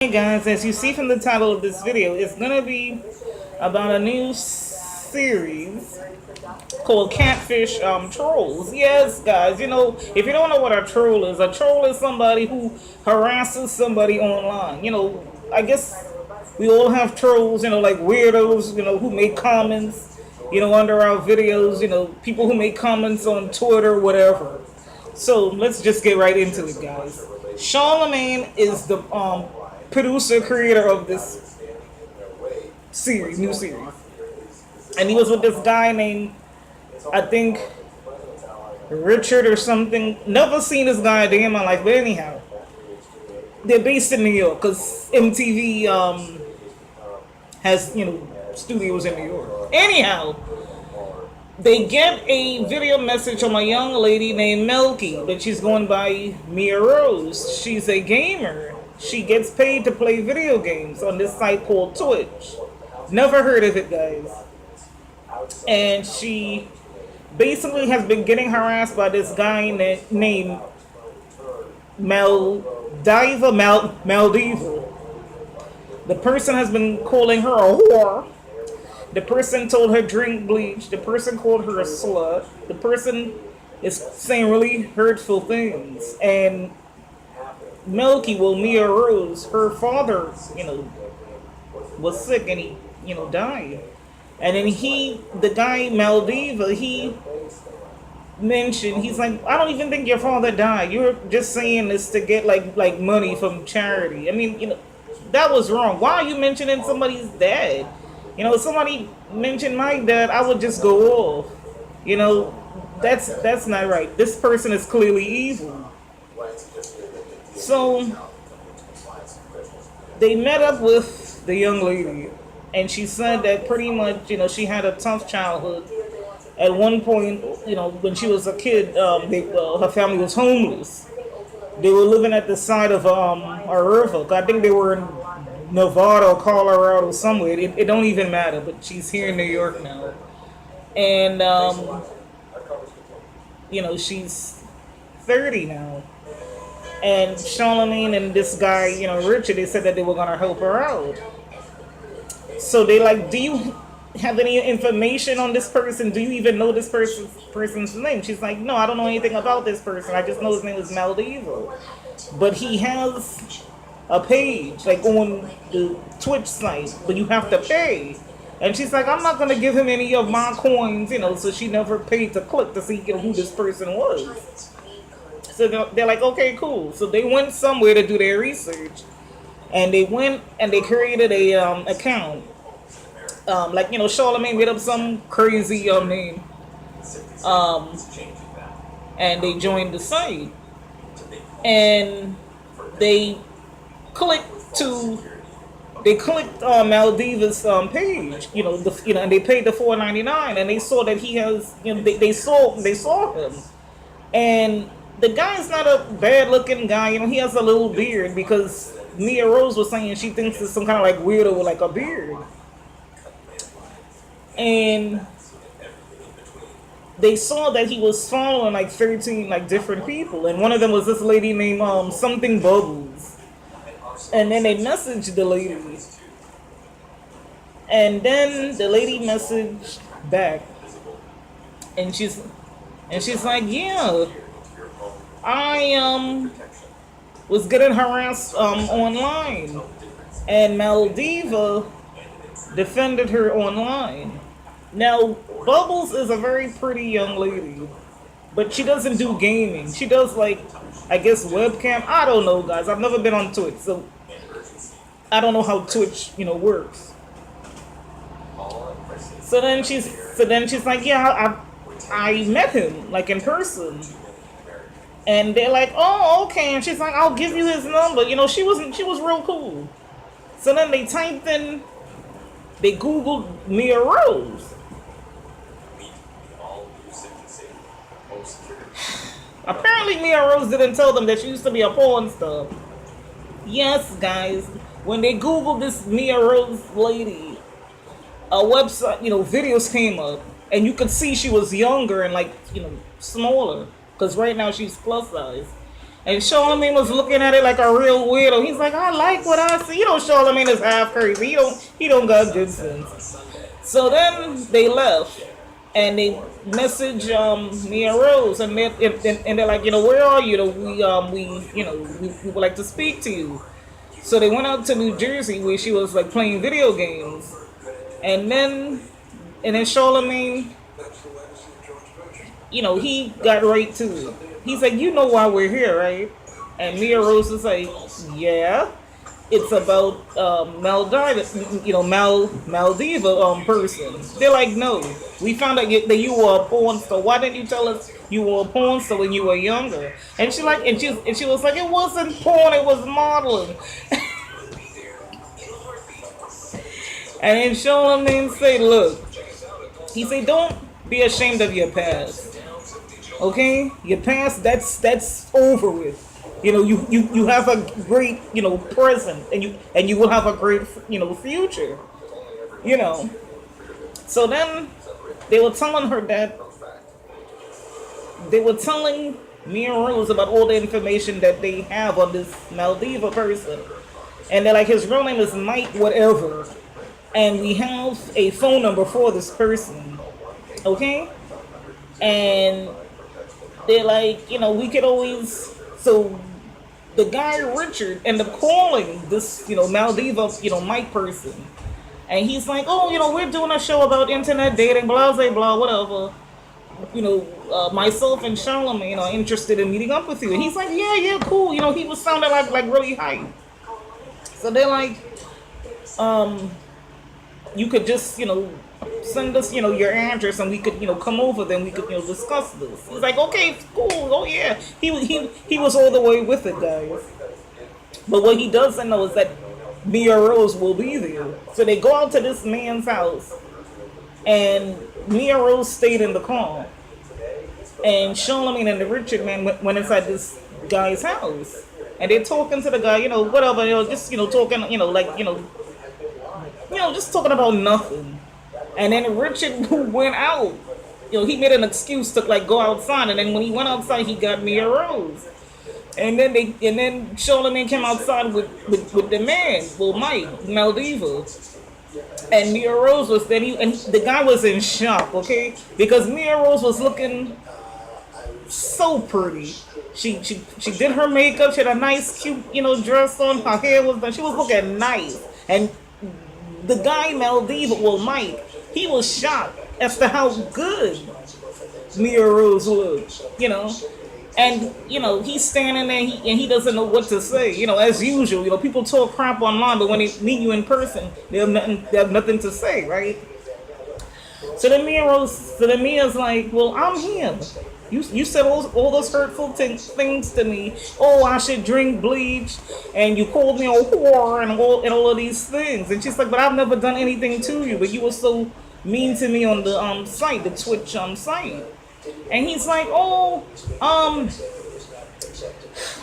Hey guys, as you see from the title of this video, it's gonna be about a new series called Catfish Trolls. Yes, guys, if you don't know what a troll is somebody who harasses somebody online. I guess we all have trolls, like weirdos, who make comments, under our videos, people who make comments on Twitter, whatever. So let's just get right into it, guys. Charlemagne is the producer creator of this new series, and he was with this guy named, I think, Richard or something. Never seen this guy a day in my life, but anyhow, they're based in New York because MTV has studios in New York. Anyhow, they get a video message from a young lady named Melky, but she's going by Mia Rose. She's a gamer. She gets paid to play video games on this site called Twitch. Never heard of it, guys. And she basically has been getting harassed by this guy named Maldiva. The person has been calling her a whore. The person told her drink bleach. The person called her a slut. The person is saying really hurtful things. And Mia Rose, her father, was sick and he, died. And then the guy Maldiva, he mentioned, he's like, I don't even think your father died. You're just saying this to get like money from charity. I mean, that was wrong. Why are you mentioning somebody's dad? If somebody mentioned my dad, I would just go off. That's not right. This person is clearly evil. So they met up with the young lady, and she said that pretty much, she had a tough childhood. At one point, when she was a kid, her family was homeless. They were living at the side of a river. I think they were in Nevada or Colorado somewhere. It don't even matter. But she's here in New York now, and she's 30 now. And Charlemagne and this guy, Richard, they said that they were gonna help her out. So they like, do you have any information on this person? Do you even know this person's name? She's like, no, I don't know anything about this person. I just know his name is Maldiva. But he has a page like on the Twitch site, but you have to pay. And she's like, I'm not gonna give him any of my coins, so she never paid to click to see who this person was. So they're like, okay, cool. So they went somewhere to do their research, and they went and they created a account. Charlemagne made up some crazy name, and they joined the site, and they clicked Maldiva's page, and they paid the $4.99, and they saw that he has, they saw him, and the guy's not a bad looking guy. He has a little beard because Mia Rose was saying she thinks it's some kind of like weirdo with like a beard. And they saw that he was following like 13 like different people, and one of them was this lady named something Bubbles. And then they messaged the lady, and then the lady messaged back, and she's like, yeah, I was getting harassed online, and Maldiva defended her online. Now, Bubbles is a very pretty young lady, but she doesn't do gaming. She does like, I guess, webcam. I don't know, guys. I've never been on Twitch, so I don't know how Twitch, works. So then she's like, yeah, I met him like in person. And they're like, oh, okay. And she's like, I'll give you his number. She was real cool. So then they Googled Mia Rose. Apparently Mia Rose didn't tell them that she used to be a porn star. Yes, guys. When they Googled this Mia Rose lady, a website, videos came up. And you could see she was younger and smaller. Because right now she's plus size. And Charlamagne was looking at it like a real weirdo. He's like, I like what I see. You know, Charlamagne is half crazy. He don't got good sense. So then they left, and they message Mia Rose, and they're like, where are you? We would like to speak to you. So they went out to New Jersey where she was like playing video games, and then Charlamagne, he got right to it. He's like, you know why we're here, right? And Mia Rose is like, yeah. It's about Maldiva, Maldiva person. They're like, no, we found out that you were a porn star. Why didn't you tell us you were a porn star when you were younger? And she was like, it wasn't porn, it was modeling. And then Charlamagne said, look, he said, don't be ashamed of your past. Okay, your past, that's over with. You have a great present, and you will have a great future. So then they were telling her that they were telling Mia Rose about all the information that they have on this Maldiva person, and they're like, his real name is Mike whatever, and we have a phone number for this person. Okay, and they're like, we could always so. The guy Richard ended up calling this, Maldiva, Mike person, and he's like, oh, we're doing a show about internet dating, blah blah blah, whatever. Myself and Charlamagne are interested in meeting up with you, and he's like, yeah, cool. He was sounding like really hype. So they're like, you could just, send us, your address, and we could, come over. Then we could, discuss this. He's like, okay, cool. Oh yeah, he was all the way with it, guys. But what he doesn't know is that Mia Rose will be there. So they go out to this man's house, and Mia Rose stayed in the car, and Charlamagne and the Richard man went inside this guy's house, and they're talking to the guy, whatever, just talking, just talking about nothing. And then Richard went out. He made an excuse to go outside, and then when he went outside, he got Mia Rose. And then Charlamagne came outside with the man, Mike Maldiva, and Mia Rose was there. And the guy was in shock, okay, because Mia Rose was looking so pretty. She did her makeup. She had a nice, cute, dress on. Her hair was done. She was looking nice, and the guy Maldiva, Mike, he was shocked as to how good Mia Rose looked, and he's standing there and he doesn't know what to say, as usual. People talk crap online, but when they meet you in person, they have nothing to say, right? So then Mia's like, well, I'm here. You said all those hurtful things to me. Oh, I should drink bleach, and you called me a whore, and all of these things. And she's like, but I've never done anything to you. But you were so mean to me on the site, the Twitch site. And he's like, oh,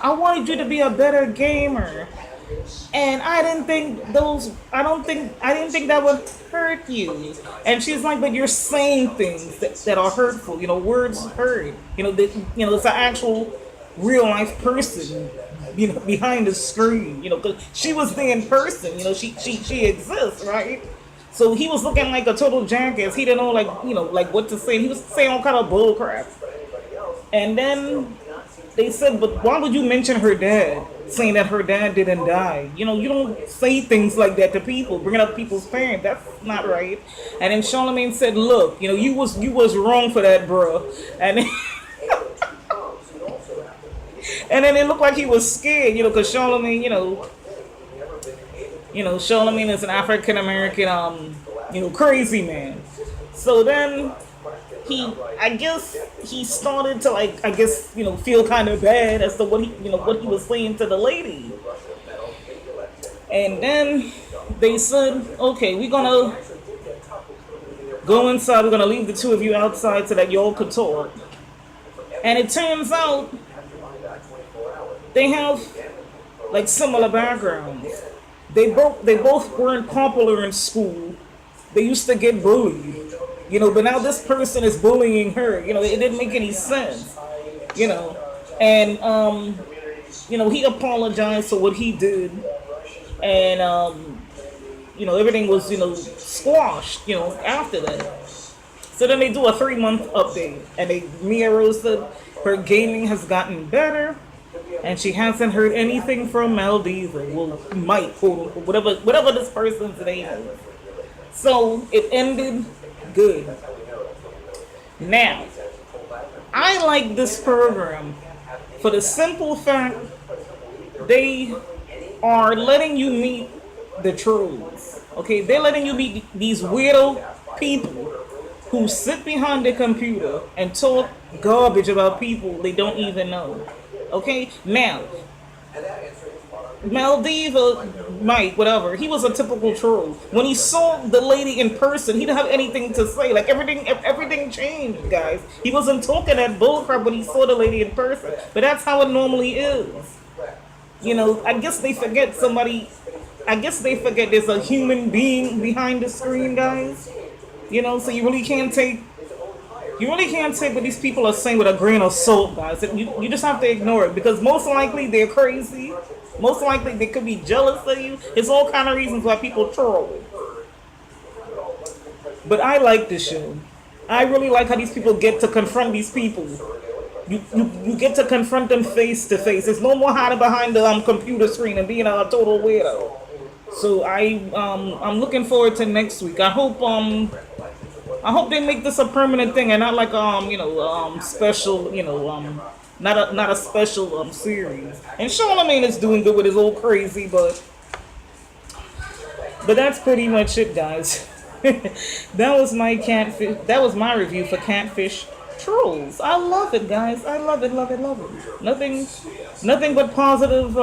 I wanted you to be a better gamer, and I didn't think that would hurt you. And she's like, but you're saying things that are hurtful. Words hurt. It's an actual real life person, behind the screen. Because she was there in person. She exists, right? So he was looking like a total jackass. He didn't know what to say. He was saying all kind of bull crap. And then they said, but why would you mention her dad, saying that her dad didn't die? You don't say things like that to people, bringing up people's parents. That's not right. And then Charlamagne said, look, you was wrong for that, bro. And then, and then it looked like he was scared, because Charlamagne, Charlamagne is an African American, crazy man. So then he started to feel kind of bad as to what he was saying to the lady. And then they said, okay, we're gonna go inside. We're gonna leave the two of you outside so that y'all could talk. And it turns out they have similar backgrounds. They both weren't popular in school. They used to get bullied. But now this person is bullying her. It didn't make any sense. And he apologized for what he did, and everything was squashed. After that. So then they do a 3 month update, and Mia Rose said her gaming has gotten better, and she hasn't heard anything from Maldiva. Well, Mike, whatever this person's name is. So it ended good. Now, I like this program for the simple fact they are letting you meet the trolls. Okay, they're letting you meet these weirdo people who sit behind the computer and talk garbage about people they don't even know. Okay, now Maldiva, Mike, whatever, he was a typical troll. When he saw the lady in person, he didn't have anything to say. Like everything changed, guys. He wasn't talking that bullcrap when he saw the lady in person. But that's how it normally is. I guess they forget somebody. I guess they forget there's a human being behind the screen, guys. So you really can't take what these people are saying with a grain of salt, guys. You just have to ignore it, because most likely they're crazy. Most likely they could be jealous of you. It's all kind of reasons why people troll. But I like this show. I really like how these people get to confront these people. You get to confront them face to face. There's no more hiding behind the computer screen and being a total weirdo. So I'm looking forward to next week. I hope they make this a permanent thing and not like special, not a special series. And Charlamagne is doing good with his old crazy, but that's pretty much it, guys. That was my catfish. That was my review for Catfish Trolls. I love it, guys. I love it, love it, love it. Nothing but positive.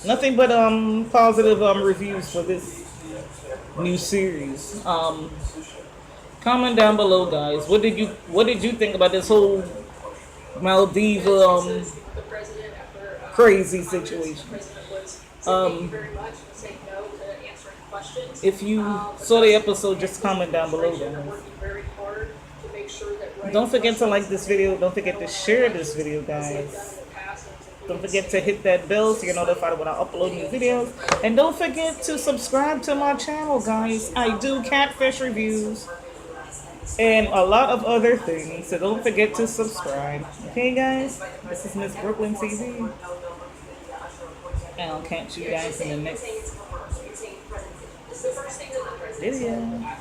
Nothing but positive reviews for this new series. Comment down below, guys. What did you think about this whole Maldiva crazy situation? If you saw the episode, just comment down below, guys. Don't forget to like this video. Don't forget to share this video, guys. Don't forget to hit that bell so you're notified when I upload new videos. And don't forget to subscribe to my channel, guys. I do catfish reviews and a lot of other things. So don't forget to subscribe. Okay, guys? This is Miss Brooklyn TV. And I'll catch you guys in the next video.